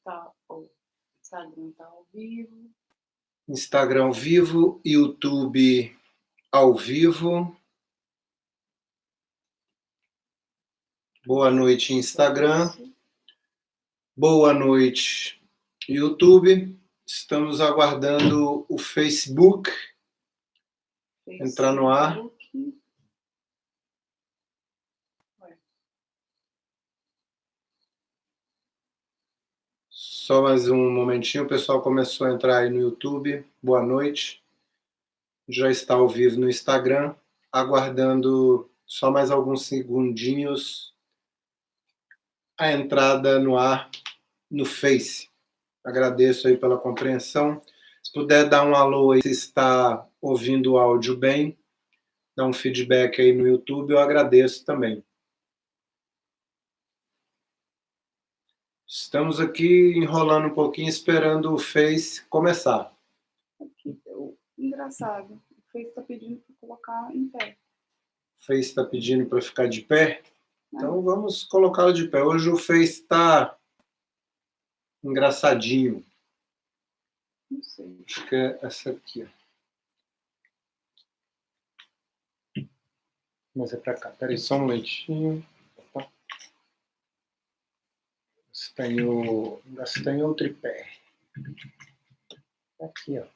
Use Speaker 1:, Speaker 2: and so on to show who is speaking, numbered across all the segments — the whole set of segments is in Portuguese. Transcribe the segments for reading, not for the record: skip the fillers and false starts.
Speaker 1: tá, o Instagram tá ao vivo.
Speaker 2: Instagram ao vivo, YouTube ao vivo. Boa noite, Instagram. Boa noite, YouTube. Estamos aguardando o Facebook entrar no ar. Só mais um momentinho, o pessoal começou a entrar aí no YouTube. Boa noite. Já está ao vivo no Instagram, aguardando só mais alguns segundinhos a entrada no ar no Face. Agradeço aí pela compreensão. Se puder dar um alô aí, se está ouvindo o áudio bem, dá um feedback aí no YouTube, eu agradeço também. Estamos aqui enrolando um pouquinho, esperando o Face começar.
Speaker 1: Engraçado, o Face está pedindo para colocar em pé.
Speaker 2: O Face está pedindo para ficar de pé? Então vamos colocá-lo de pé. Hoje o Face está engraçadinho.
Speaker 1: Não sei.
Speaker 2: Acho que é essa aqui. Mas é para cá. Peraí, só um momentinho. Gastei o tripé. Aqui, ó.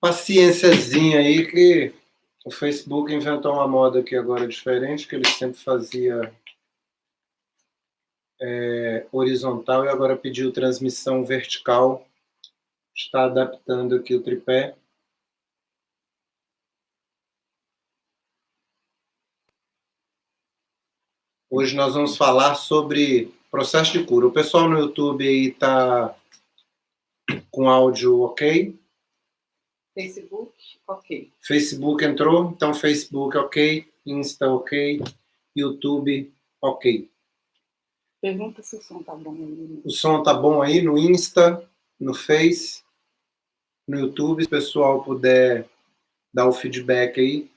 Speaker 2: Paciênciazinha aí que o Facebook inventou uma moda aqui agora diferente, que ele sempre fazia horizontal e agora pediu transmissão vertical. Está adaptando aqui o tripé. Hoje nós vamos falar sobre processo de cura. O pessoal no YouTube aí está com áudio ok?
Speaker 1: Facebook, ok.
Speaker 2: Facebook entrou, então Facebook ok, Insta ok, YouTube ok.
Speaker 1: Pergunta se o som tá bom aí.
Speaker 2: O som tá bom aí no Insta, no Face, no YouTube. Se o pessoal puder dar o feedback aí,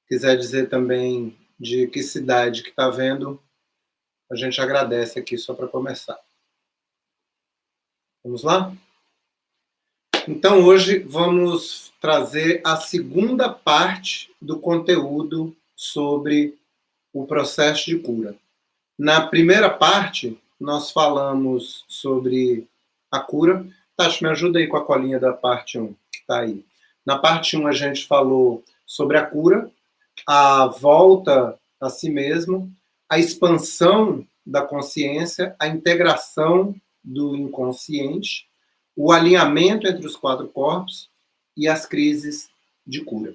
Speaker 2: quiser dizer também de que cidade que tá vendo, a gente agradece aqui só para começar. Vamos lá? Então, hoje vamos trazer a segunda parte do conteúdo sobre o processo de cura. Na primeira parte, nós falamos sobre a cura. Tati, me ajuda aí com a colinha da parte 1, que está aí. Na parte 1, a gente falou sobre a cura, a volta a si mesmo, a expansão da consciência, a integração do inconsciente, o alinhamento entre os 4 corpos e as crises de cura.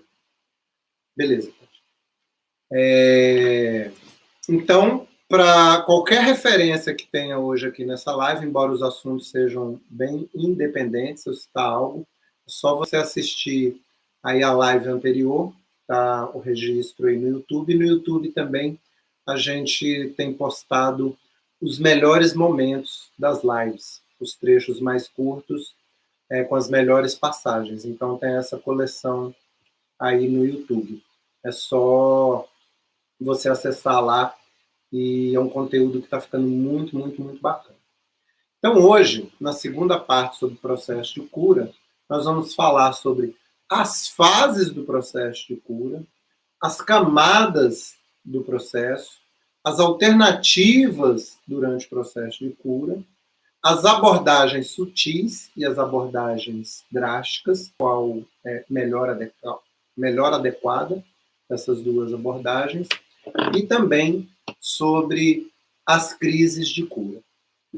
Speaker 2: Beleza. Então, para qualquer referência que tenha hoje aqui nessa live, embora os assuntos sejam bem independentes, se eu citar algo, é só você assistir aí a live anterior, tá? O registro aí no YouTube. No YouTube também a gente tem postado os melhores momentos das lives, os trechos mais curtos, com as melhores passagens. Então tem essa coleção aí no YouTube. É só você acessar lá e é um conteúdo que está ficando muito, muito, muito bacana. Então hoje, na segunda parte sobre o processo de cura, nós vamos falar sobre as fases do processo de cura, as camadas do processo, as alternativas durante o processo de cura, as abordagens sutis e as abordagens drásticas, qual é melhor adequada essas duas abordagens, e também sobre as crises de cura.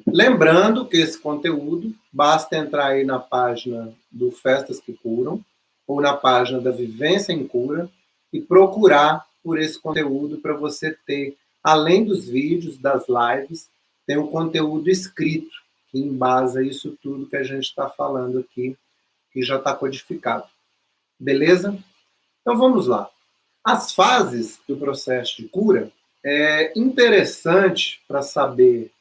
Speaker 2: Lembrando que esse conteúdo, basta entrar aí na página do Festas que Curam, ou na página da Vivência em Cura, e procurar por esse conteúdo para você ter, além dos vídeos, das lives, tem um conteúdo escrito, que embasa isso tudo que a gente está falando aqui, que já está codificado. Beleza? Então vamos lá. As fases do processo de cura é interessante para saber,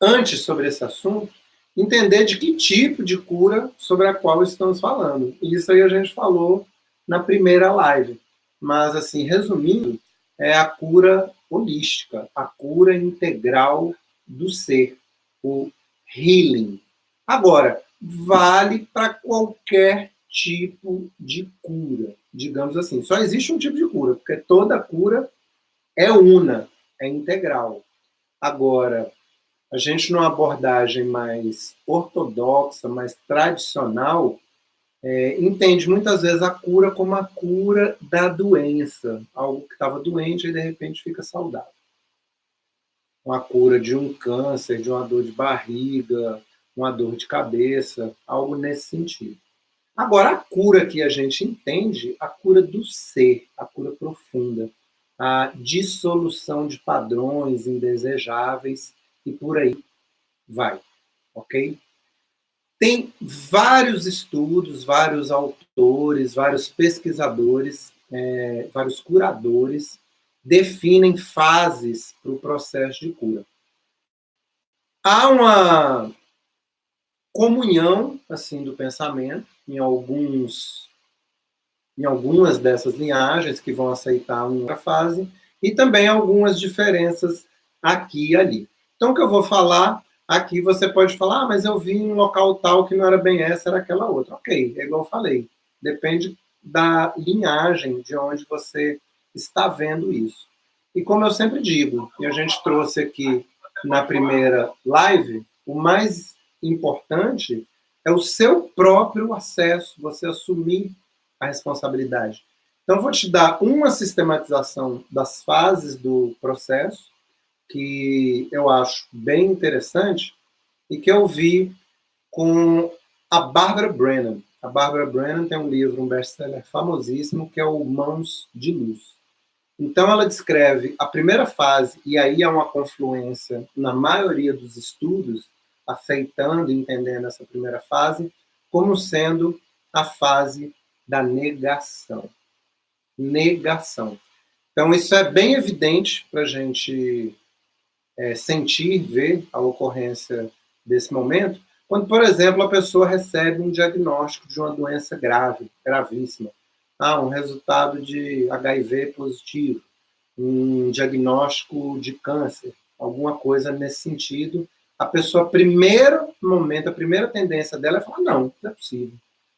Speaker 2: antes sobre esse assunto, entender de que tipo de cura sobre a qual estamos falando. Isso aí a gente falou na primeira live. Mas, assim, resumindo, é a cura holística, a cura integral do ser, o healing. Agora, vale para qualquer tipo de cura, digamos assim. Só existe um tipo de cura, porque toda cura é una, é integral. Agora, a gente numa abordagem mais ortodoxa, mais tradicional, entende muitas vezes a cura como a cura da doença. Algo que estava doente e de repente fica saudável. Uma cura de um câncer, de uma dor de barriga, uma dor de cabeça, algo nesse sentido. Agora, a cura que a gente entende, a cura do ser, a cura profunda, a dissolução de padrões indesejáveis e por aí vai, ok? Tem vários estudos, vários autores, vários pesquisadores, vários curadores definem fases para o processo de cura. Há uma comunhão assim do pensamento em algumas dessas linhagens que vão aceitar uma fase e também algumas diferenças aqui e ali. Então, o que eu vou falar aqui, você pode falar, mas eu vi em um local tal que não era bem essa, era aquela outra. Ok, é igual eu falei, depende da linhagem de onde você está vendo isso. E como eu sempre digo, e a gente trouxe aqui na primeira live, o mais importante é o seu próprio acesso, você assumir a responsabilidade. Então, vou te dar uma sistematização das fases do processo, que eu acho bem interessante, e que eu vi com a Barbara Brennan. A Barbara Brennan tem um livro, um best-seller famosíssimo, que é o Mãos de Luz. Então, ela descreve a primeira fase, e aí há uma confluência na maioria dos estudos, aceitando e entendendo essa primeira fase, como sendo a fase da negação. Negação. Então, isso é bem evidente para a gente sentir, ver a ocorrência desse momento, quando, por exemplo, a pessoa recebe um diagnóstico de uma doença grave, gravíssima. Um resultado de HIV positivo, um diagnóstico de câncer, alguma coisa nesse sentido. A pessoa, primeiro momento, a primeira tendência dela é falar, não é possível.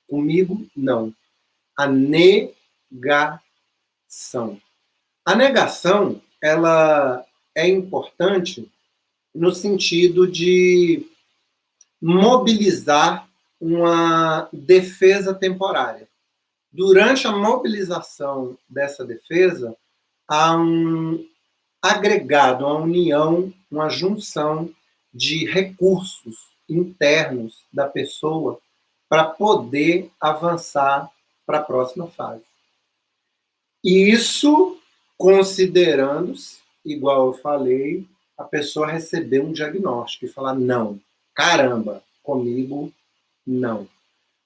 Speaker 2: Comigo, não. A negação. A negação, ela é importante no sentido de mobilizar uma defesa temporária. Durante a mobilização dessa defesa, há um agregado, uma união, uma junção de recursos internos da pessoa para poder avançar para a próxima fase. E isso considerando-se, igual eu falei, a pessoa receber um diagnóstico e falar, não, caramba, comigo, não.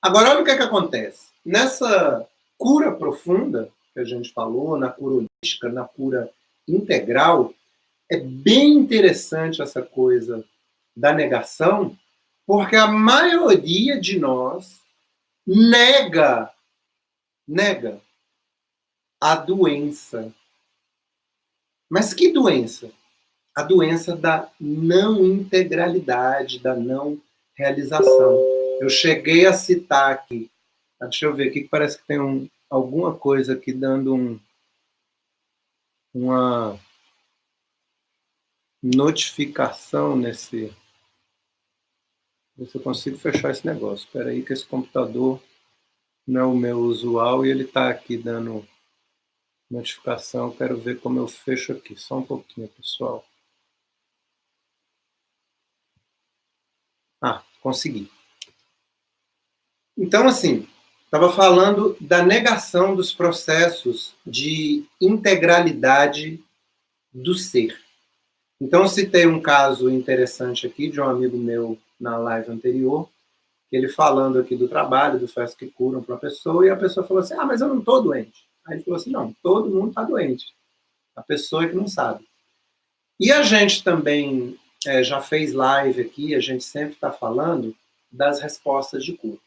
Speaker 2: Agora, olha o que acontece. Nessa cura profunda, que a gente falou, na cura holística, na cura integral, é bem interessante essa coisa da negação, porque a maioria de nós nega a doença. Mas que doença? A doença da não integralidade, da não realização. Eu cheguei a citar aqui, deixa eu ver aqui, que parece que tem alguma coisa aqui dando uma notificação nesse... Ver se eu consigo fechar esse negócio. Espera aí que esse computador não é o meu usual e ele está aqui dando notificação. Eu quero ver como eu fecho aqui. Só um pouquinho, pessoal. Consegui. Então, assim, estava falando da negação dos processos de integralidade do ser. Então, eu citei um caso interessante aqui de um amigo meu na live anterior, ele falando aqui do trabalho, do Faz que Curam para a pessoa, e a pessoa falou assim, mas eu não estou doente. Aí ele falou assim, não, todo mundo está doente. A pessoa é que não sabe. E a gente também já fez live aqui, a gente sempre está falando das respostas de cura.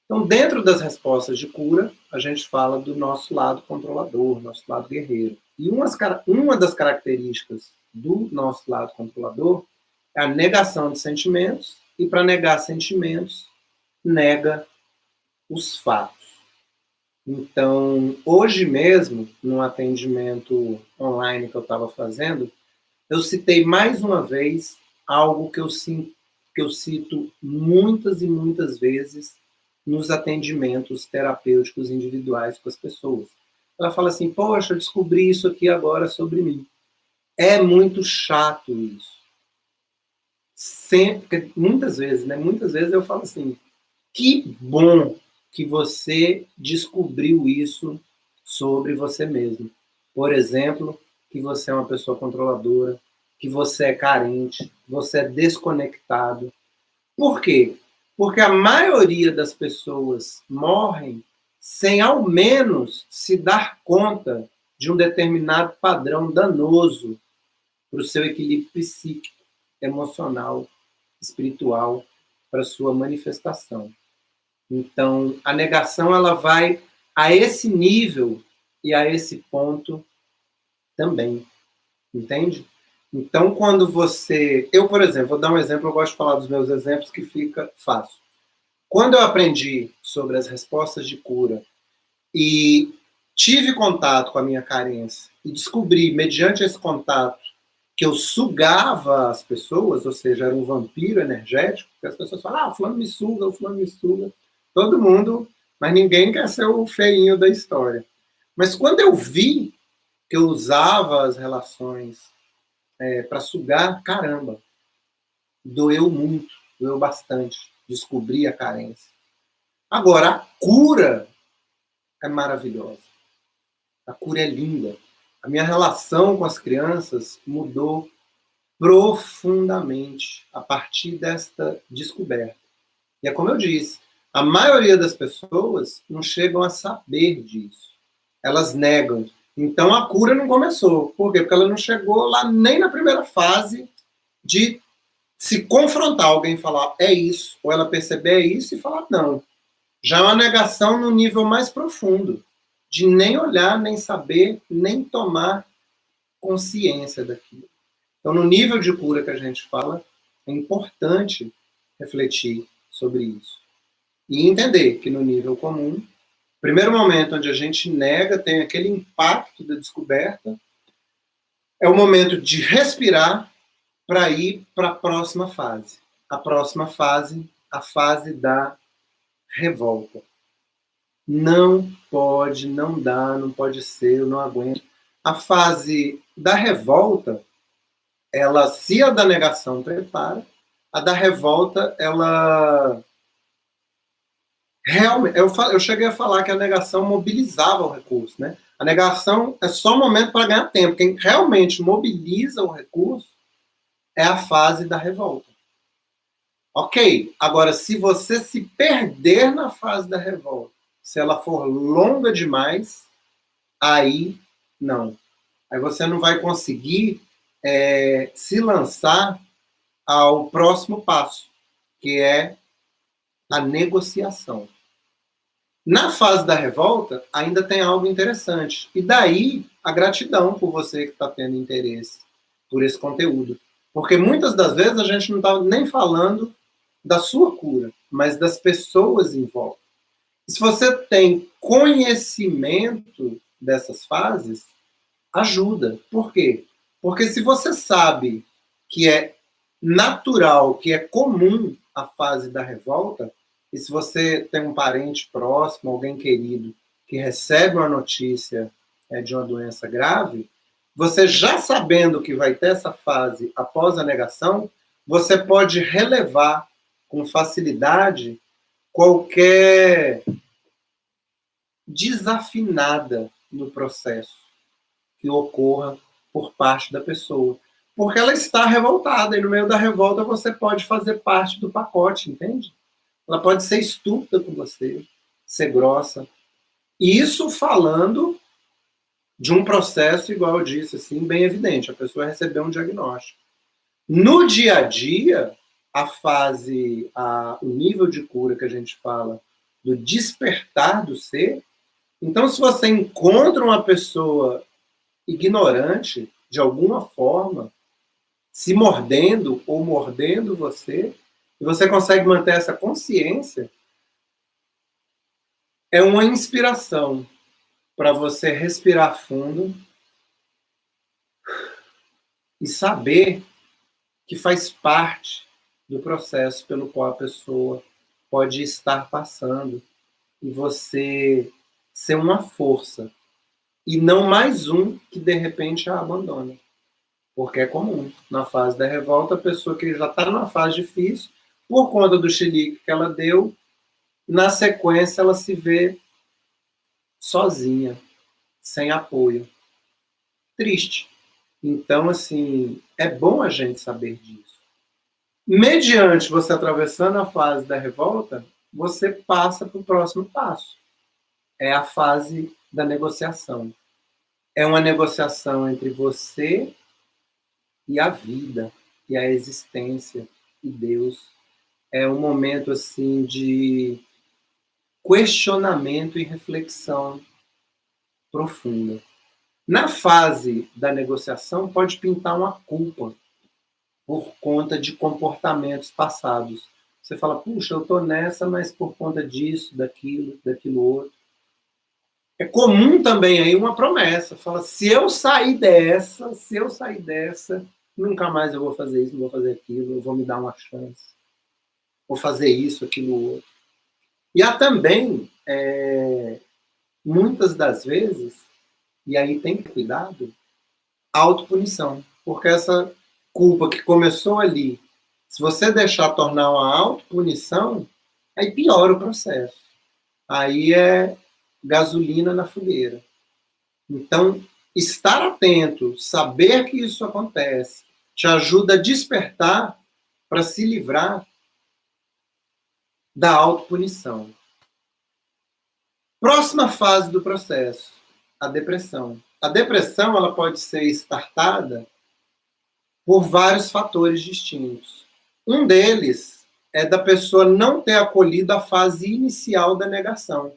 Speaker 2: Então, dentro das respostas de cura, a gente fala do nosso lado controlador, nosso lado guerreiro. E uma das características do nosso lado controlador é a negação de sentimentos, e para negar sentimentos, nega os fatos. Então, hoje mesmo, num atendimento online que eu estava fazendo, eu citei mais uma vez algo que eu cito muitas e muitas vezes nos atendimentos terapêuticos individuais com as pessoas. Ela fala assim, poxa, eu descobri isso aqui agora sobre mim. É muito chato isso. Sempre, muitas vezes, né? Muitas vezes eu falo assim, que bom que você descobriu isso sobre você mesmo. Por exemplo, que você é uma pessoa controladora, que você é carente, que você é desconectado. Por quê? Porque a maioria das pessoas morrem sem ao menos se dar conta de um determinado padrão danoso para o seu equilíbrio psíquico, emocional, espiritual, para a sua manifestação. Então, a negação ela vai a esse nível e a esse ponto também, entende? Então, quando você... Eu, por exemplo, vou dar um exemplo, eu gosto de falar dos meus exemplos que fica fácil. Quando eu aprendi sobre as respostas de cura e tive contato com a minha carência e descobri, mediante esse contato, que eu sugava as pessoas, ou seja, era um vampiro energético, porque as pessoas falam, o fulano me suga, o fulano me suga. Todo mundo, mas ninguém quer ser o feinho da história. Mas quando eu vi que eu usava as relações para sugar, caramba, doeu muito, doeu bastante, descobri a carência. Agora, a cura é maravilhosa. A cura é linda. A minha relação com as crianças mudou profundamente a partir desta descoberta. E é como eu disse, a maioria das pessoas não chegam a saber disso. Elas negam. Então a cura não começou. Por quê? Porque ela não chegou lá nem na primeira fase de se confrontar, alguém falar é isso, ou ela perceber é isso e falar não. Já é uma negação no nível mais profundo, de nem olhar, nem saber, nem tomar consciência daquilo. Então, no nível de cura que a gente fala, é importante refletir sobre isso. E entender que no nível comum, primeiro momento onde a gente nega, tem aquele impacto da descoberta, é o momento de respirar para ir para a próxima fase. A próxima fase, a fase da revolta. Não pode, não dá, não pode ser, eu não aguento. A fase da revolta, ela, se a da negação prepara, a da revolta, ela... Realmente, eu cheguei a falar que a negação mobilizava o recurso, né? A negação é só um momento para ganhar tempo. Quem realmente mobiliza o recurso é a fase da revolta. Ok, agora, se você se perder na fase da revolta, se ela for longa demais, aí não. Aí você não vai conseguir se lançar ao próximo passo, que é a negociação. Na fase da revolta, ainda tem algo interessante. E daí, a gratidão por você que está tendo interesse por esse conteúdo. Porque muitas das vezes a gente não está nem falando da sua cura, mas das pessoas em volta. E se você tem conhecimento dessas fases, ajuda. Por quê? Porque se você sabe que é natural, que é comum a fase da revolta, e se você tem um parente próximo, alguém querido, que recebe uma notícia de uma doença grave, você já sabendo que vai ter essa fase após a negação, você pode relevar com facilidade qualquer desafinada no processo que ocorra por parte da pessoa. Porque ela está revoltada, e no meio da revolta você pode fazer parte do pacote, entende? Ela pode ser estúpida com você, ser grossa. Isso falando de um processo, igual eu disse, assim, bem evidente. A pessoa recebeu um diagnóstico. No dia a dia, a fase, o nível de cura que a gente fala do despertar do ser. Então, se você encontra uma pessoa ignorante, de alguma forma, se mordendo ou mordendo você, e você consegue manter essa consciência, é uma inspiração para você respirar fundo e saber que faz parte do processo pelo qual a pessoa pode estar passando, e você ser uma força e não mais um que de repente a abandona. Porque é comum, na fase da revolta, a pessoa que já está numa fase difícil, por conta do chilique que ela deu, na sequência ela se vê sozinha, sem apoio. Triste. Então, assim, é bom a gente saber disso. Mediante você atravessando a fase da revolta, você passa para o próximo passo. É a fase da negociação. É uma negociação entre você e a vida, e a existência, e Deus. É um momento, assim, de questionamento e reflexão profunda. Na fase da negociação, pode pintar uma culpa por conta de comportamentos passados. Você fala, puxa, eu estou nessa, mas por conta disso, daquilo outro. É comum também aí uma promessa. Fala, se eu sair dessa, nunca mais eu vou fazer isso, não vou fazer aquilo, eu vou me dar uma chance. Vou fazer isso, aquilo outro. E há também, muitas das vezes, e aí tem que ter cuidado, autopunição. Porque essa culpa que começou ali, se você deixar tornar uma autopunição, aí piora o processo. Aí é gasolina na fogueira. Então, estar atento, saber que isso acontece, te ajuda a despertar para se livrar da autopunição. Próxima fase do processo, a depressão. A depressão ela pode ser startada por vários fatores distintos. Um deles é da pessoa não ter acolhido a fase inicial da negação.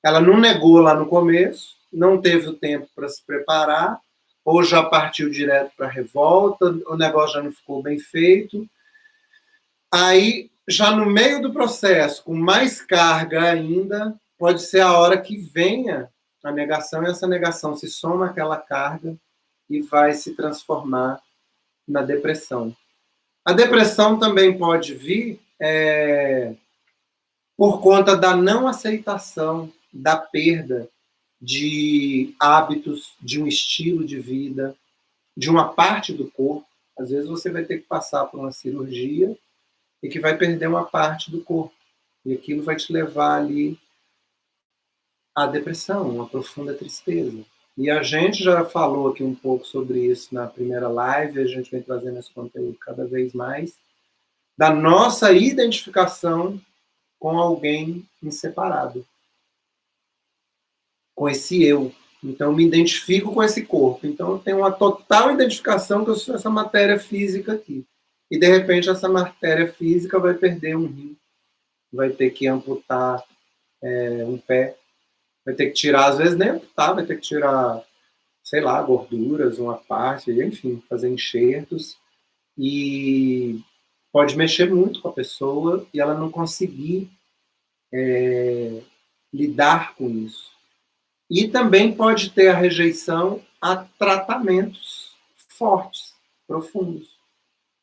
Speaker 2: Ela não negou lá no começo, não teve o tempo para se preparar, ou já partiu direto para a revolta, o negócio já não ficou bem feito. Aí, já no meio do processo, com mais carga ainda, pode ser a hora que venha a negação, e essa negação se soma àquela carga e vai se transformar na depressão. A depressão também pode vir por conta da não aceitação da perda de hábitos, de um estilo de vida, de uma parte do corpo. Às vezes você vai ter que passar por uma cirurgia e que vai perder uma parte do corpo. E aquilo vai te levar ali à depressão, uma profunda tristeza. E a gente já falou aqui um pouco sobre isso na primeira live, a gente vem trazendo esse conteúdo cada vez mais, da nossa identificação com alguém inseparável, com esse eu. Então, eu me identifico com esse corpo. Então, eu tenho uma total identificação que eu sou essa matéria física aqui. E, de repente, essa matéria física vai perder um rim, vai ter que amputar um pé, vai ter que tirar, às vezes nem amputar, vai ter que tirar, sei lá, gorduras, uma parte, enfim, fazer enxertos. E pode mexer muito com a pessoa e ela não conseguir lidar com isso. E também pode ter a rejeição a tratamentos fortes, profundos,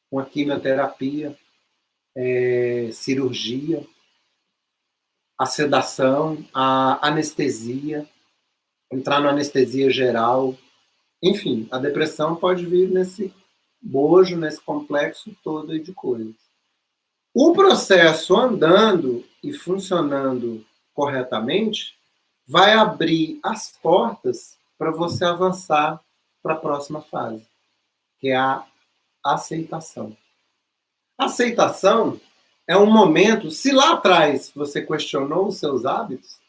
Speaker 2: com a quimioterapia, cirurgia, a sedação, a anestesia, entrar na anestesia geral. Enfim, a depressão pode vir nesse bojo, nesse complexo todo de coisas. O processo andando e funcionando corretamente vai abrir as portas para você avançar para a próxima fase, que é a aceitação. A aceitação é um momento, se lá atrás você questionou os seus hábitos,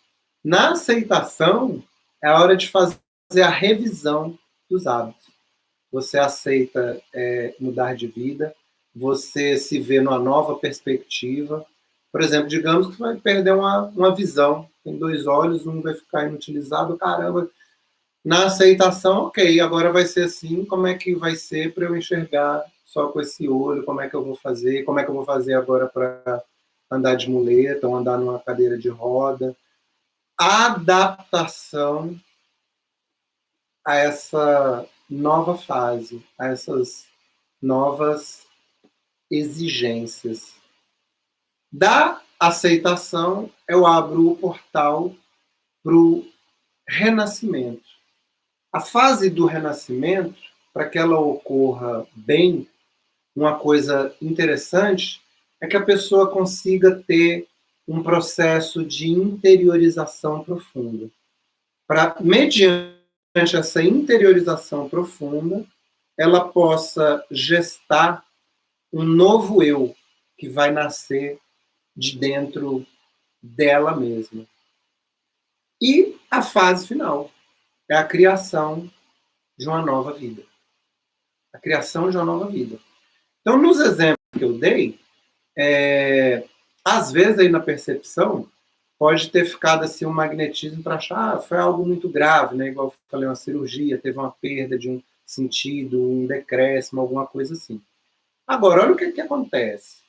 Speaker 2: na aceitação é a hora de fazer a revisão dos hábitos. Você aceita mudar de vida, você se vê numa nova perspectiva. Por exemplo, digamos que você vai perder uma visão, tem 2 olhos, um vai ficar inutilizado, caramba, Na aceitação, ok, agora vai ser assim, como é que vai ser para eu enxergar só com esse olho, como é que eu vou fazer, como é que eu vou fazer agora para andar de muleta ou andar numa cadeira de roda. Adaptação a essa nova fase, a essas novas exigências. Da aceitação, eu abro o portal para o renascimento. A fase do renascimento, para que ela ocorra bem, uma coisa interessante é que a pessoa consiga ter um processo de interiorização profunda. Para, mediante essa interiorização profunda, ela possa gestar um novo eu que vai nascer de dentro dela mesma. E a fase final é a criação de uma nova vida. A criação de uma nova vida. Então, nos exemplos que eu dei, às vezes aí na percepção, pode ter ficado assim um magnetismo para achar foi algo muito grave, né? Igual eu falei, uma cirurgia, teve uma perda de um sentido, um decréscimo, alguma coisa assim. Agora, olha o que acontece.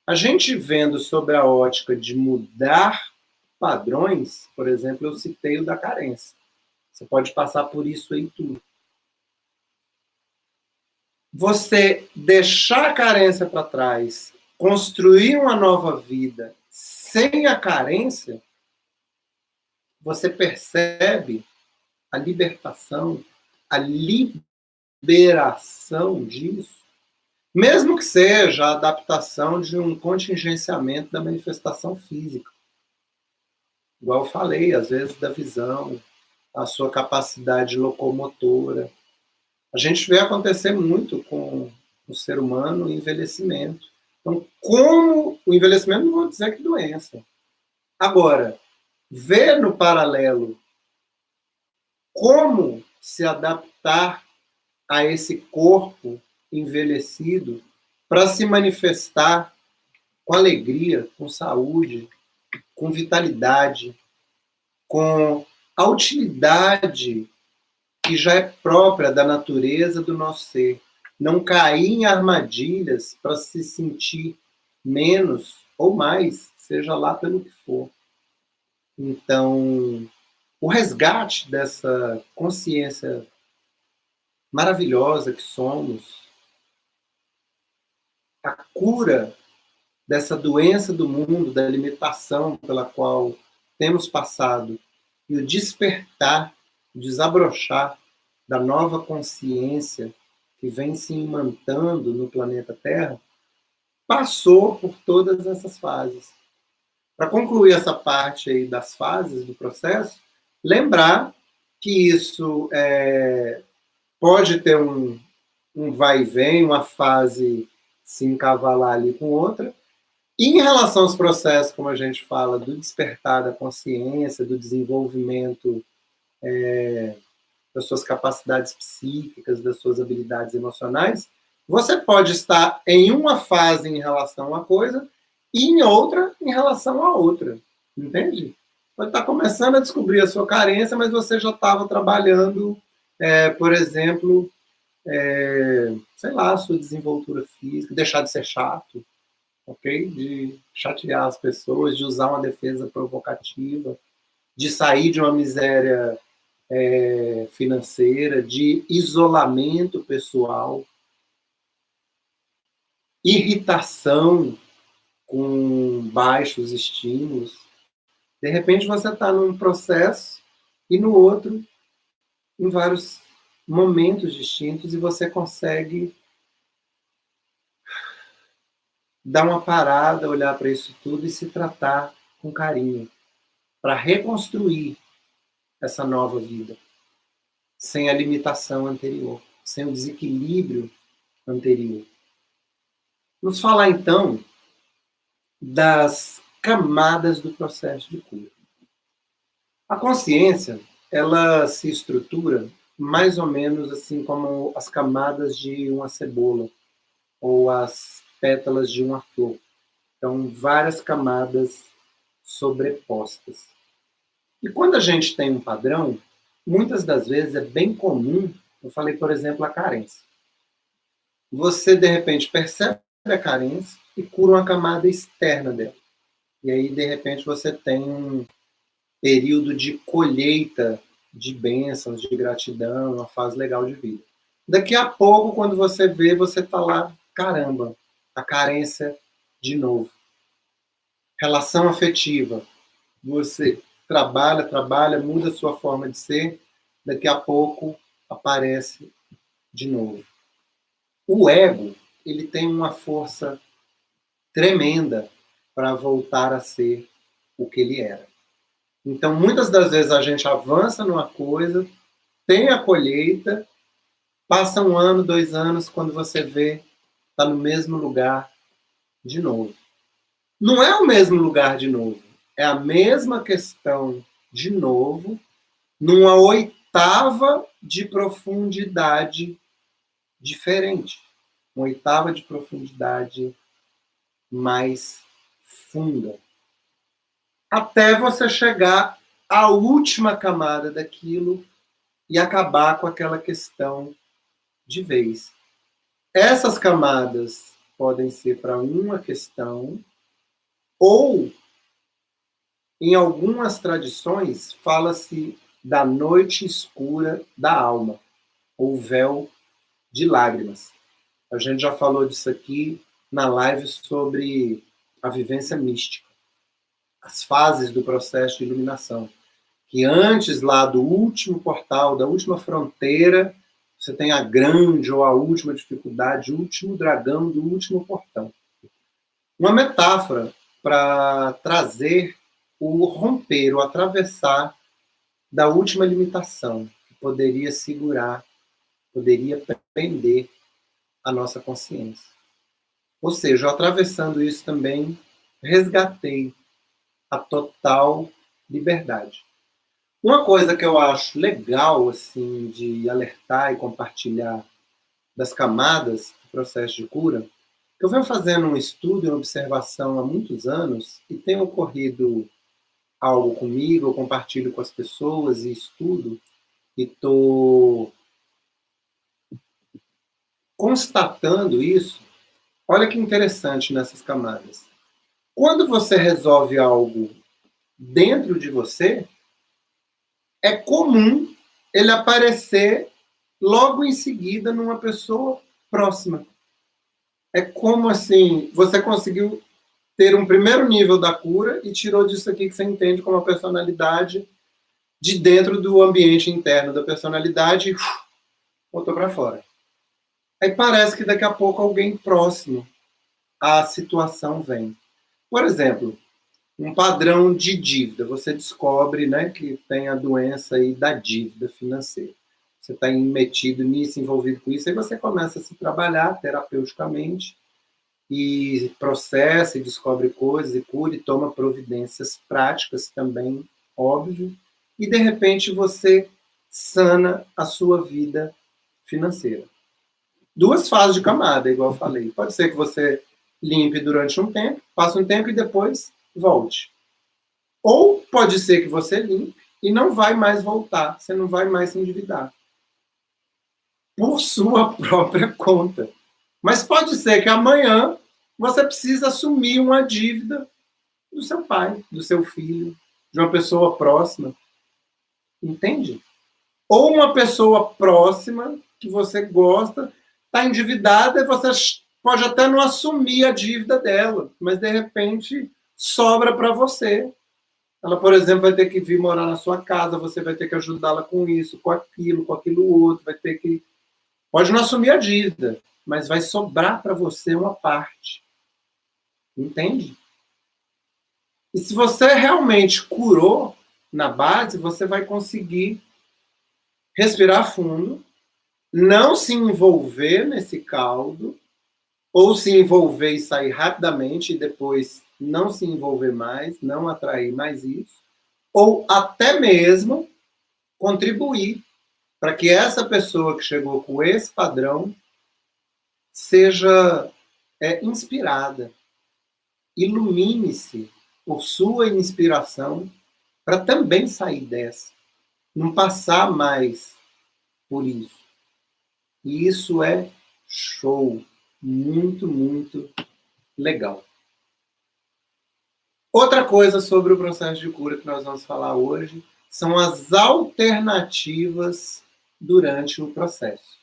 Speaker 2: A gente vendo sobre a ótica de mudar padrões, por exemplo, eu citei o da carência. Você pode passar por isso aí tudo. Você deixar a carência para trás, construir uma nova vida sem a carência, você percebe a libertação, a liberação disso, mesmo que seja a adaptação de um contingenciamento da manifestação física. Igual eu falei, às vezes da visão, a sua capacidade locomotora. A gente vê acontecer muito com o ser humano o envelhecimento. Então, como o envelhecimento, não vou dizer que doença. Agora, ver no paralelo como se adaptar a esse corpo envelhecido para se manifestar com alegria, com saúde, com vitalidade, com a utilidade que já é própria da natureza do nosso ser. Não cair em armadilhas para se sentir menos ou mais, seja lá pelo que for. Então, o resgate dessa consciência maravilhosa que somos, a cura dessa doença do mundo, da limitação pela qual temos passado, e o despertar, o desabrochar da nova consciência que vem se imantando no planeta Terra, passou por todas essas fases. Para concluir essa parte aí das fases do processo, lembrar que isso pode ter um vai e vem, uma fase se encavalar ali com outra. E em relação aos processos, como a gente fala, do despertar da consciência, do desenvolvimento das suas capacidades psíquicas, das suas habilidades emocionais, você pode estar em uma fase em relação a uma coisa e em outra em relação a outra. Entende? Pode estar começando a descobrir a sua carência, mas você já estava trabalhando, por exemplo, sei lá, a sua desenvoltura física, deixar de ser chato, ok? De chatear as pessoas, de usar uma defesa provocativa, de sair de uma miséria financeira, de isolamento pessoal, irritação com baixos estímulos. De repente você está num processo e no outro, em vários momentos distintos, e você consegue dar uma parada, olhar para isso tudo e se tratar com carinho, para reconstruir essa nova vida, sem a limitação anterior, sem o desequilíbrio anterior. Vamos falar, então, das camadas do processo de cura. A consciência, ela se estrutura mais ou menos assim como as camadas de uma cebola ou as pétalas de uma flor. Então, várias camadas sobrepostas. E quando a gente tem um padrão, muitas das vezes é bem comum, eu falei, por exemplo, a carência. Você, de repente, percebe a carência e cura uma camada externa dela. E aí, de repente, você tem um período de colheita de bênçãos, de gratidão, uma fase legal de vida. Daqui a pouco, quando você vê, você está lá, caramba, a carência de novo. Relação afetiva. Você trabalha, muda a sua forma de ser, daqui a pouco aparece de novo. O ego, ele tem uma força tremenda para voltar a ser o que ele era. Então, muitas das vezes a gente avança numa coisa, tem a colheita, passa 1 ano, 2 anos, quando você vê, está no mesmo lugar de novo. Não é o mesmo lugar de novo, é a mesma questão de novo, numa oitava de profundidade diferente. Uma oitava de profundidade mais funda. Até você chegar à última camada daquilo e acabar com aquela questão de vez. Essas camadas podem ser para uma questão, ou, em algumas tradições, fala-se da noite escura da alma, ou véu de lágrimas. A gente já falou disso aqui na live sobre a vivência mística, as fases do processo de iluminação. Que antes lá do último portal, da última fronteira, você tem a grande ou a última dificuldade, o último dragão do último portão. Uma metáfora para trazer o romper, o atravessar da última limitação, que poderia segurar, poderia prender a nossa consciência. Ou seja, atravessando isso também, resgatei a total liberdade. Uma coisa que eu acho legal assim de alertar e compartilhar das camadas do processo de cura, que eu venho fazendo um estudo e observação há muitos anos e tem ocorrido algo comigo, eu compartilho com as pessoas e estudo e estou constatando isso. Olha que interessante nessas camadas. Quando você resolve algo dentro de você, é comum ele aparecer logo em seguida numa pessoa próxima. É como assim, você conseguiu ter um primeiro nível da cura e tirou disso aqui que você entende como a personalidade de dentro do ambiente interno da personalidade e botou para fora. Aí parece que daqui a pouco alguém próximo à situação vem. Por exemplo, um padrão de dívida. Você descobre, né, que tem a doença aí da dívida financeira. Você está metido nisso, envolvido com isso, aí você começa a se trabalhar terapeuticamente e processa e descobre coisas e cura e toma providências práticas também, óbvio, e de repente você sana a sua vida financeira. 2 fases de camada, igual eu falei. Pode ser que você limpe durante um tempo, passe um tempo e depois volte. Ou pode ser que você limpe e não vai mais voltar, você não vai mais se endividar. Por sua própria conta. Mas pode ser que amanhã você precise assumir uma dívida do seu pai, do seu filho, de uma pessoa próxima. Entende? Ou uma pessoa próxima que você gosta está endividada e você pode até não assumir a dívida dela, mas de repente sobra para você. Ela, por exemplo, vai ter que vir morar na sua casa, você vai ter que ajudá-la com isso, com aquilo outro, vai ter que... Pode não assumir a dívida, mas vai sobrar para você uma parte. Entende? E se você realmente curou na base, você vai conseguir respirar fundo, não se envolver nesse caldo, ou se envolver e sair rapidamente e depois não se envolver mais, não atrair mais isso, ou até mesmo contribuir para que essa pessoa que chegou com esse padrão seja inspirada. Ilumine-se por sua inspiração para também sair dessa. não passar mais por isso. E isso é show. Muito, muito legal. Outra coisa sobre o processo de cura que nós vamos falar hoje são as alternativas durante o processo.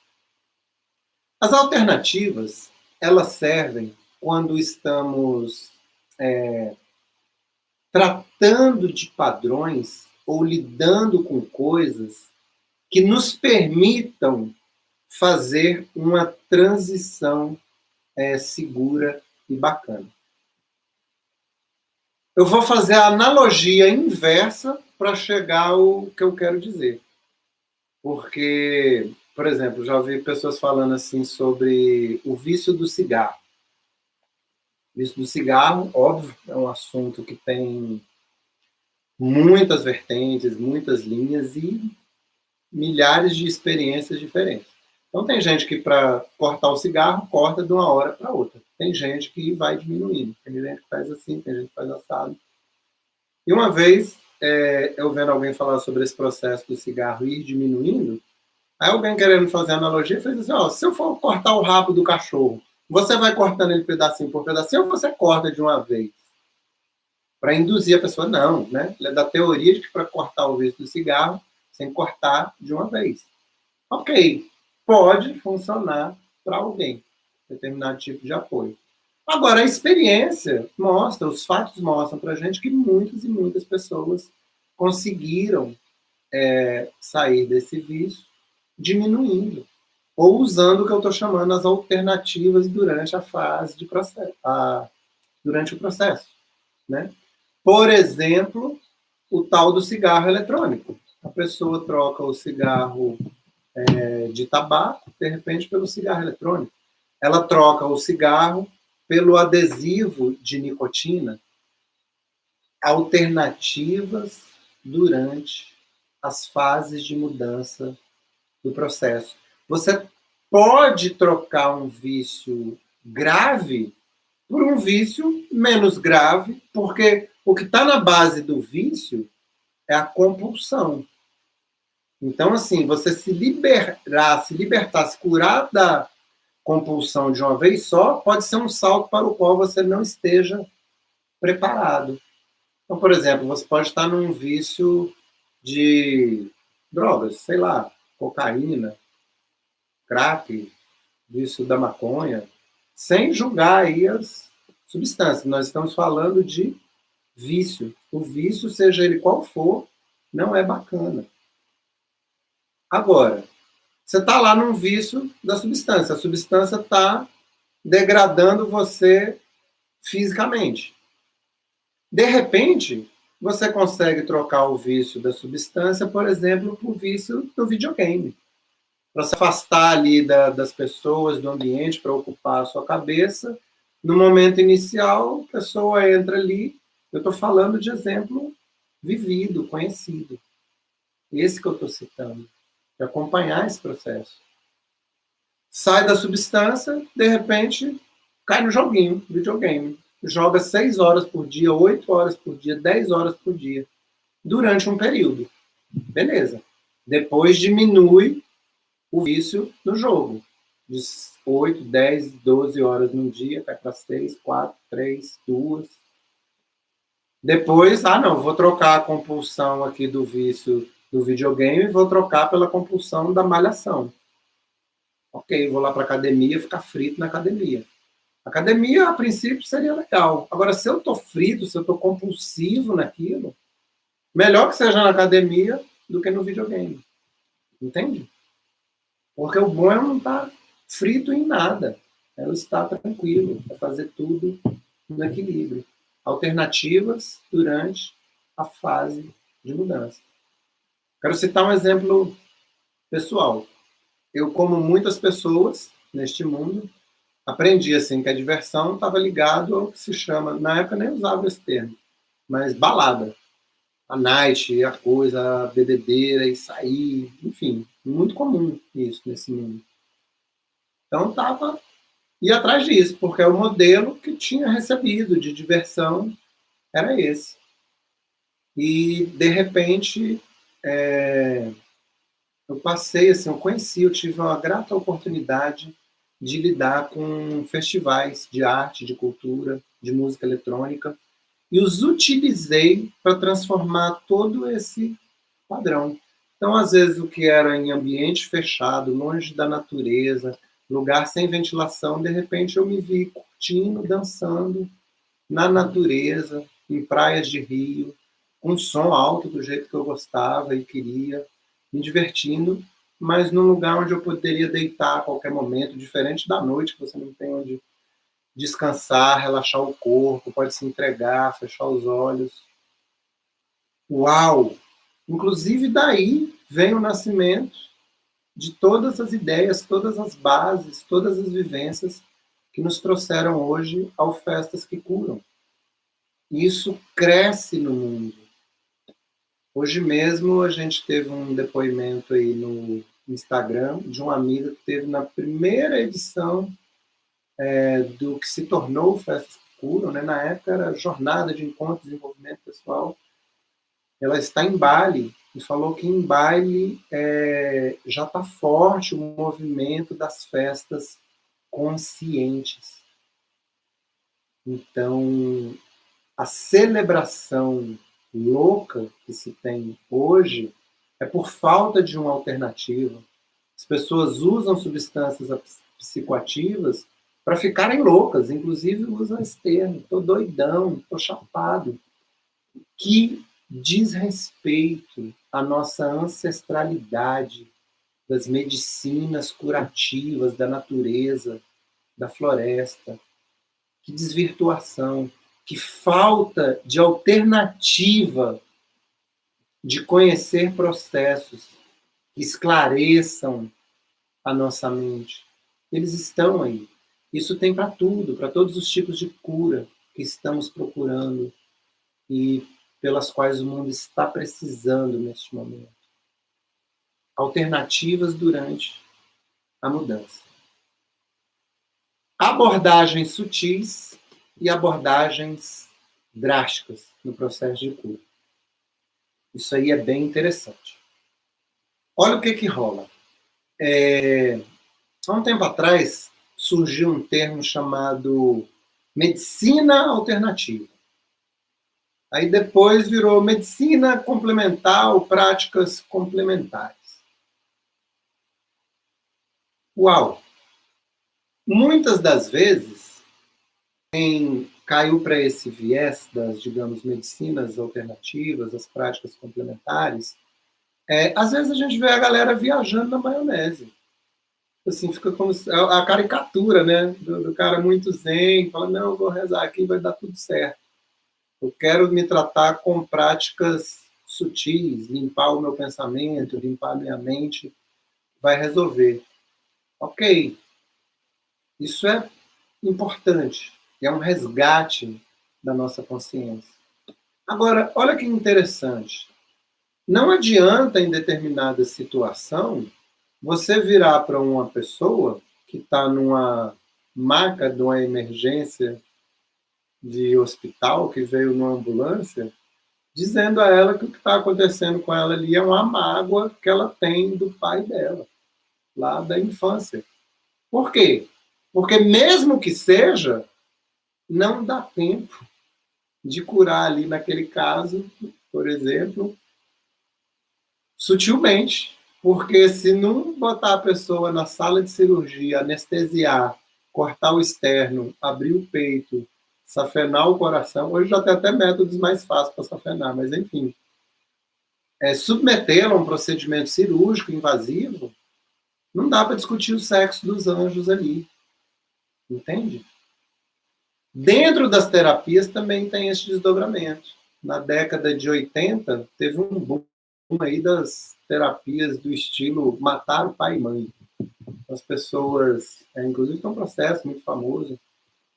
Speaker 2: As alternativas, elas servem quando estamos tratando de padrões ou lidando com coisas que nos permitam fazer uma transição segura e bacana. Eu vou fazer a analogia inversa para chegar ao que eu quero dizer. Porque, por exemplo, já ouvi pessoas falando assim sobre o vício do cigarro. O vício do cigarro, óbvio, é um assunto que tem muitas vertentes, muitas linhas e milhares de experiências diferentes. Então tem gente que para cortar o cigarro, corta de uma hora para outra. Tem gente que vai diminuindo. Tem gente que faz assim, tem gente que faz assado. E uma vez, eu vendo alguém falar sobre esse processo do cigarro ir diminuindo, aí alguém querendo fazer analogia, fez assim, ó, se eu for cortar o rabo do cachorro, você vai cortando ele pedacinho por pedacinho ou você corta de uma vez? Para induzir a pessoa, não, né? Ele é da teoria de que para cortar o vício do cigarro, você tem que cortar de uma vez. Ok, pode funcionar para alguém, determinado tipo de apoio. Agora, a experiência mostra, os fatos mostram para a gente que muitas e muitas pessoas conseguiram sair desse vício diminuindo, ou usando o que eu estou chamando as alternativas durante a fase de processo, durante o processo, né? Por exemplo, o tal do cigarro eletrônico. A pessoa troca o cigarro de tabaco, de repente, pelo cigarro eletrônico. Ela troca o cigarro pelo adesivo de nicotina. Alternativas durante as fases de mudança do processo. Você pode trocar um vício grave por um vício menos grave, porque o que está na base do vício é a compulsão. Então, assim, você se libertar, se curar da compulsão de uma vez só, pode ser um salto para o qual você não esteja preparado. Então, por exemplo, você pode estar num vício de drogas, sei lá, cocaína, crack, vício da maconha, sem julgar aí as substâncias. Nós estamos falando de vício. O vício, seja ele qual for, não é bacana. Agora, você está lá num vício da substância. A substância está degradando você fisicamente. De repente, você consegue trocar o vício da substância, por exemplo, por vício do videogame. Para se afastar ali das pessoas, do ambiente, para ocupar a sua cabeça. No momento inicial, a pessoa entra ali. Eu estou falando de exemplo vivido, conhecido. Esse que eu estou citando. De acompanhar esse processo. Sai da substância, de repente, cai no joguinho, videogame. Joga 6 horas por dia, 8 horas por dia, 10 horas por dia. Durante um período. Beleza. Depois diminui o vício no jogo. De 8, 10, 12 horas num dia, cai para 6, 4, 3, 2. Depois, não, vou trocar a compulsão aqui do vício do videogame e vou trocar pela compulsão da malhação. Ok, vou lá para a academia, ficar frito na academia. Academia, a princípio, seria legal. Agora, se eu estou frito, se eu estou compulsivo naquilo, melhor que seja na academia do que no videogame. Entende? Porque o bom é não estar frito em nada. É eu estar tranquilo, é fazer tudo no equilíbrio. Alternativas durante a fase de mudança. Quero citar um exemplo pessoal. Eu, como muitas pessoas neste mundo, aprendi assim que a diversão estava ligado ao que se chama, na época nem usava esse termo, mas balada. A night, a coisa, a bebedeira e sair, enfim, muito comum isso nesse mundo. Então estava ir atrás disso, porque o modelo que tinha recebido de diversão era esse. E, de repente, eu passei, assim, eu tive uma grata oportunidade de lidar com festivais de arte, de cultura, de música eletrônica, e os utilizei para transformar todo esse padrão. Então, às vezes, o que era em ambiente fechado, longe da natureza, lugar sem ventilação, de repente eu me vi curtindo, dançando na natureza, em praias de rio, com som alto do jeito que eu gostava e queria, me divertindo, mas num lugar onde eu poderia deitar a qualquer momento, diferente da noite, que você não tem onde descansar, relaxar o corpo, pode se entregar, fechar os olhos. Uau! Inclusive daí vem o nascimento de todas as ideias, todas as bases, todas as vivências que nos trouxeram hoje ao Festas que Curam. E isso cresce no mundo. Hoje mesmo a gente teve um depoimento aí no Instagram de uma amiga que teve na primeira edição do que se tornou o Festas que Curam, né? Na época era Jornada de Encontro e Desenvolvimento Pessoal. Ela está em Bali e falou que em Bali já está forte o movimento das festas conscientes. Então, a celebração louca que se tem hoje é por falta de uma alternativa. As pessoas usam substâncias psicoativas para ficarem loucas, inclusive usam esse termo, estou doidão, estou chapado. Que diz respeito à nossa ancestralidade das medicinas curativas da natureza, da floresta. Que desvirtuação, que falta de alternativa de conhecer processos que esclareçam a nossa mente. Eles estão aí. Isso tem para tudo, para todos os tipos de cura que estamos procurando e pelas quais o mundo está precisando neste momento. Alternativas durante a mudança. Abordagens sutis e abordagens drásticas no processo de cura. Isso aí é bem interessante. Olha o que rola. Há um tempo atrás, surgiu um termo chamado medicina alternativa. Aí depois virou medicina complementar ou práticas complementares. Uau! Muitas das vezes, quem caiu para esse viés das, digamos, medicinas alternativas, as práticas complementares, às vezes a gente vê a galera viajando na maionese. Assim, fica como a caricatura, né? Do cara muito zen, fala, não, eu vou rezar aqui, vai dar tudo certo. Eu quero me tratar com práticas sutis, limpar o meu pensamento, limpar a minha mente, vai resolver. Ok, isso é importante, é um resgate da nossa consciência. Agora, olha que interessante. Não adianta, em determinada situação, você virar para uma pessoa que está numa maca de uma emergência de hospital, que veio numa ambulância, dizendo a ela que o que está acontecendo com ela ali é uma mágoa que ela tem do pai dela, lá da infância. Por quê? Porque mesmo que seja, não dá tempo de curar ali naquele caso, por exemplo, sutilmente, porque se não botar a pessoa na sala de cirurgia, anestesiar, cortar o externo, abrir o peito, safenar o coração, hoje já tem até métodos mais fáceis para safenar, mas enfim, submetê-la a um procedimento cirúrgico invasivo, não dá para discutir o sexo dos anjos ali, entende? Dentro das terapias também tem esse desdobramento. Na década de 80, teve um boom aí das terapias do estilo matar o pai e mãe. As pessoas, inclusive tem um processo muito famoso,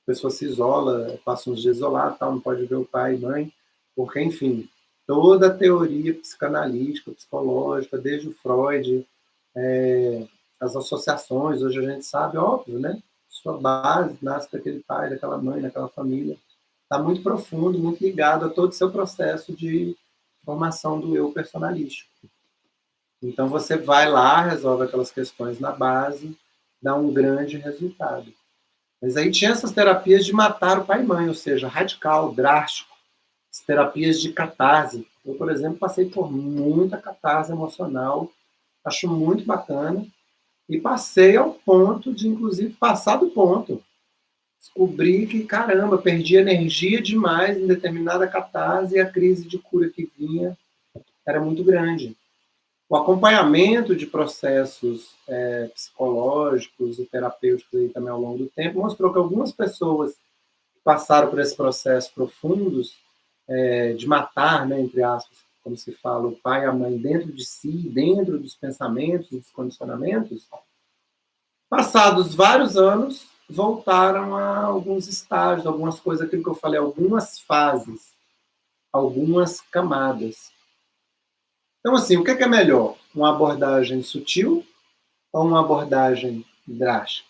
Speaker 2: a pessoa se isola, passa uns dias isolado, tal, não pode ver o pai e mãe, porque, enfim, toda a teoria psicanalítica, psicológica, desde o Freud, as associações, hoje a gente sabe, óbvio, né? Sua base nasce daquele pai, daquela mãe, daquela família. Está muito profundo, muito ligado a todo o seu processo de formação do eu personalístico. Então você vai lá, resolve aquelas questões na base, dá um grande resultado. Mas aí tinha essas terapias de matar o pai e mãe, ou seja, radical, drástico, as terapias de catarse. Eu, por exemplo, passei por muita catarse emocional, acho muito bacana, e passei ao ponto de, inclusive, passar do ponto. Descobri que, caramba, perdi energia demais em determinada catarse e a crise de cura que vinha era muito grande. O acompanhamento de processos psicológicos e terapêuticos aí também ao longo do tempo mostrou que algumas pessoas que passaram por esse processo profundos de matar, né, entre aspas, como se fala, o pai e a mãe dentro de si, dentro dos pensamentos e dos condicionamentos, passados vários anos, voltaram a alguns estágios, algumas coisas, aquilo que eu falei, algumas fases, algumas camadas. Então, assim, o que é melhor? Uma abordagem sutil ou uma abordagem drástica?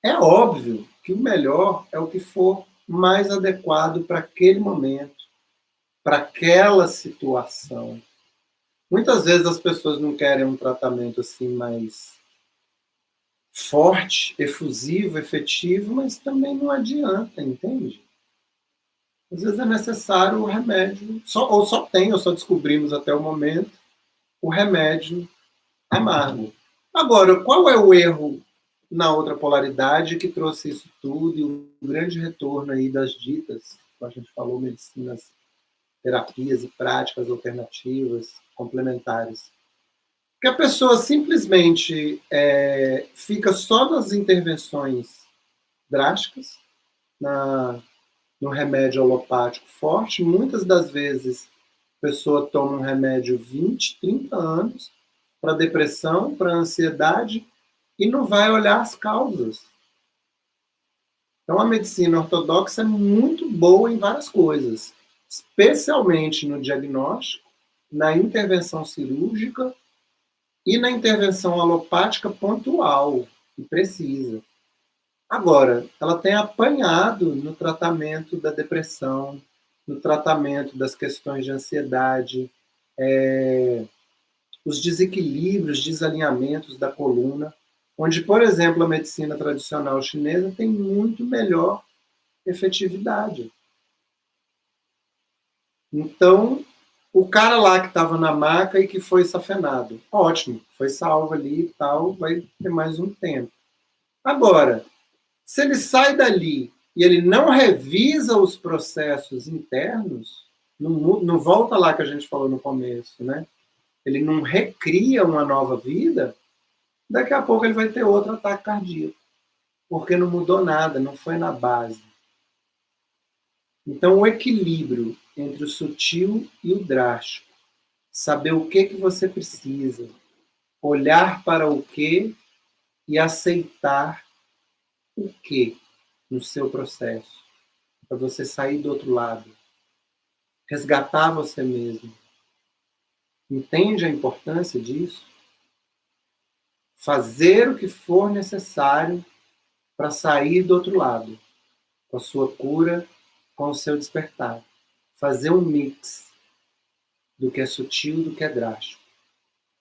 Speaker 2: É óbvio que o melhor é o que for mais adequado para aquele momento, para aquela situação. Muitas vezes as pessoas não querem um tratamento assim mais forte, efusivo, efetivo, mas também não adianta, entende? Às vezes é necessário o remédio, ou só descobrimos até o momento, o remédio amargo. Agora, qual é o erro na outra polaridade que trouxe isso tudo e o grande retorno aí das ditas, como a gente falou, medicinas, terapias e práticas alternativas, complementares? Que a pessoa simplesmente fica só nas intervenções drásticas, no remédio alopático forte. Muitas das vezes a pessoa toma um remédio 20, 30 anos para depressão, para ansiedade, e não vai olhar as causas. Então a medicina ortodoxa é muito boa em várias coisas, especialmente no diagnóstico, na intervenção cirúrgica e na intervenção alopática pontual e precisa. Agora, ela tem apanhado no tratamento da depressão, no tratamento das questões de ansiedade, os desequilíbrios, desalinhamentos da coluna, onde, por exemplo, a medicina tradicional chinesa tem muito melhor efetividade. Então, o cara lá que estava na maca e que foi safenado, ótimo, foi salvo ali e tal, vai ter mais um tempo. Agora, se ele sai dali e ele não revisa os processos internos, não volta lá que a gente falou no começo, né? Ele não recria uma nova vida, daqui a pouco ele vai ter outro ataque cardíaco, porque não mudou nada, não foi na base. Então, o equilíbrio entre o sutil e o drástico, saber o que você precisa, olhar para o que e aceitar o que no seu processo, para você sair do outro lado, resgatar você mesmo. Entende a importância disso? Fazer o que for necessário para sair do outro lado, com a sua cura, com o seu despertar. Fazer um mix do que é sutil e do que é drástico.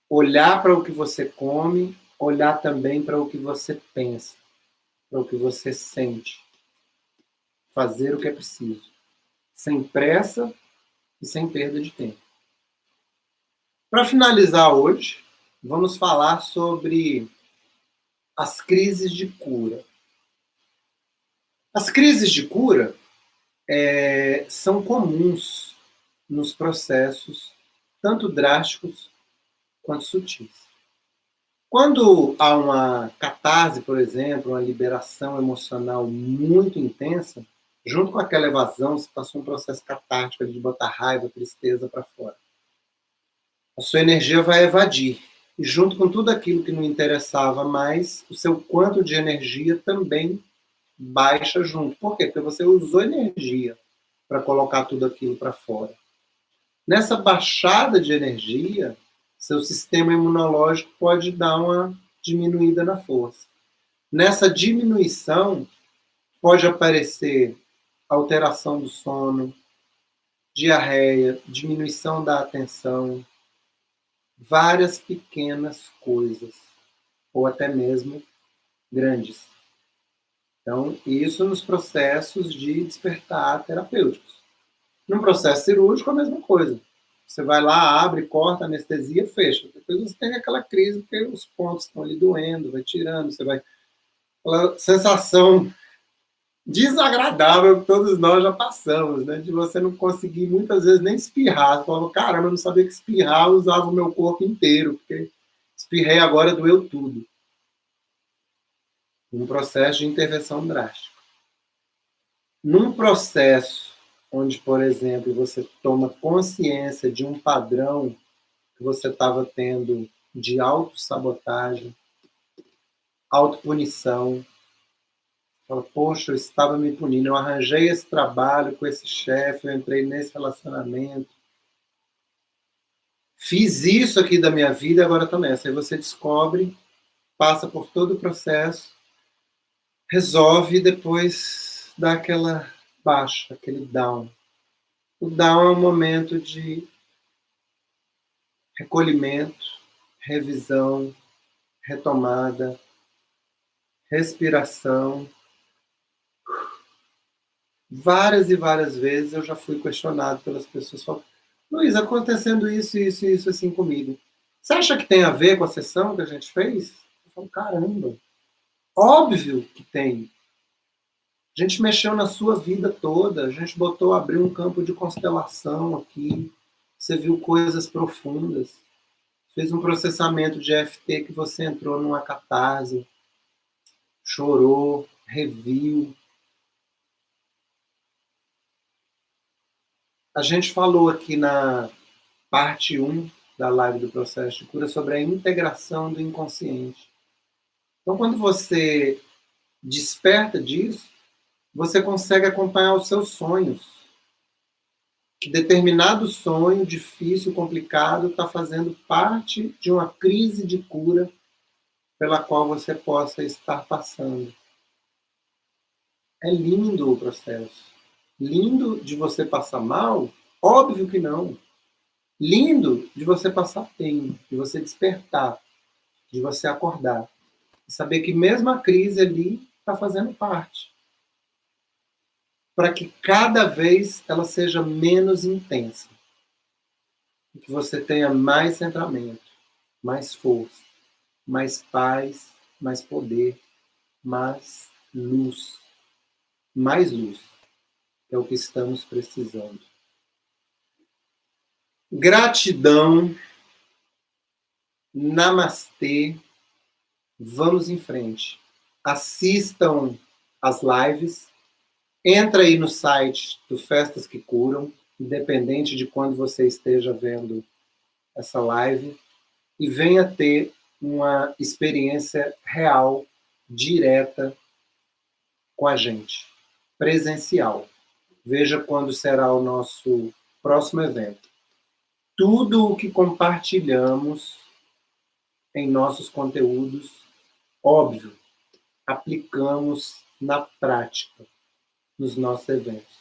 Speaker 2: Olhar para o que você come, olhar também para o que você pensa, para o que você sente. Fazer o que é preciso, sem pressa e sem perda de tempo. Para finalizar hoje, vamos falar sobre as crises de cura. As crises de cura são comuns nos processos, tanto drásticos quanto sutis. Quando há uma catarse, por exemplo, uma liberação emocional muito intensa, junto com aquela evasão, você passou um processo catártico de botar raiva, tristeza para fora. A sua energia vai evadir. E junto com tudo aquilo que não interessava mais, o seu quanto de energia também baixa junto. Por quê? Porque você usou energia para colocar tudo aquilo para fora. Nessa baixada de energia, seu sistema imunológico pode dar uma diminuída na força. Nessa diminuição, pode aparecer alteração do sono, diarreia, diminuição da atenção, várias pequenas coisas, ou até mesmo grandes. Então, isso nos processos de despertar terapêuticos. Num processo cirúrgico, a mesma coisa. Você vai lá, abre, corta, anestesia, fecha. Depois você tem aquela crise, porque os pontos estão ali doendo, vai tirando, você vai... Aquela sensação desagradável que todos nós já passamos, né? De você não conseguir, muitas vezes, nem espirrar. Você fala, caramba, eu não sabia que espirrar eu usava o meu corpo inteiro, porque espirrei agora, doeu tudo. Um processo de intervenção drástica. Num processo onde, por exemplo, você toma consciência de um padrão que você estava tendo de autossabotagem, autopunição, fala, poxa, eu estava me punindo, eu arranjei esse trabalho com esse chefe, eu entrei nesse relacionamento, fiz isso aqui da minha vida e agora estou nessa. Aí você descobre, passa por todo o processo, resolve e depois dá aquela baixa, aquele down. O down é um momento de recolhimento, revisão, retomada, respiração. Várias e várias vezes eu já fui questionado pelas pessoas, falando, Luiz, acontecendo isso, isso, isso assim comigo. Você acha que tem a ver com a sessão que a gente fez? Eu falo, caramba, óbvio que tem. A gente mexeu na sua vida toda, a gente abriu um campo de constelação aqui, você viu coisas profundas, fez um processamento de EFT que você entrou numa catarse, chorou, reviu. A gente falou aqui na parte 1 da live do processo de cura sobre a integração do inconsciente. Então, quando você desperta disso, você consegue acompanhar os seus sonhos. Que determinado sonho difícil, complicado, está fazendo parte de uma crise de cura pela qual você possa estar passando. É lindo o processo. Lindo de você passar mal? Óbvio que não. Lindo de você passar bem, de você despertar, de você acordar. E saber que mesmo a crise ali está fazendo parte. Para que cada vez ela seja menos intensa. E que você tenha mais centramento, mais força, mais paz, mais poder, mais luz. Mais luz. É o que estamos precisando. Gratidão. Namastê. Vamos em frente. Assistam as lives. Entra aí no site do Festas que Curam, independente de quando você esteja vendo essa live, e venha ter uma experiência real, direta com a gente, presencial. Veja quando será o nosso próximo evento. Tudo o que compartilhamos em nossos conteúdos, óbvio, aplicamos na prática, nos nossos eventos.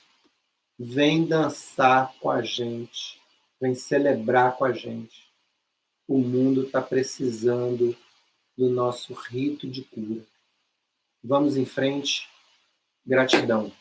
Speaker 2: Vem dançar com a gente, vem celebrar com a gente. O mundo está precisando do nosso rito de cura. Vamos em frente. Gratidão.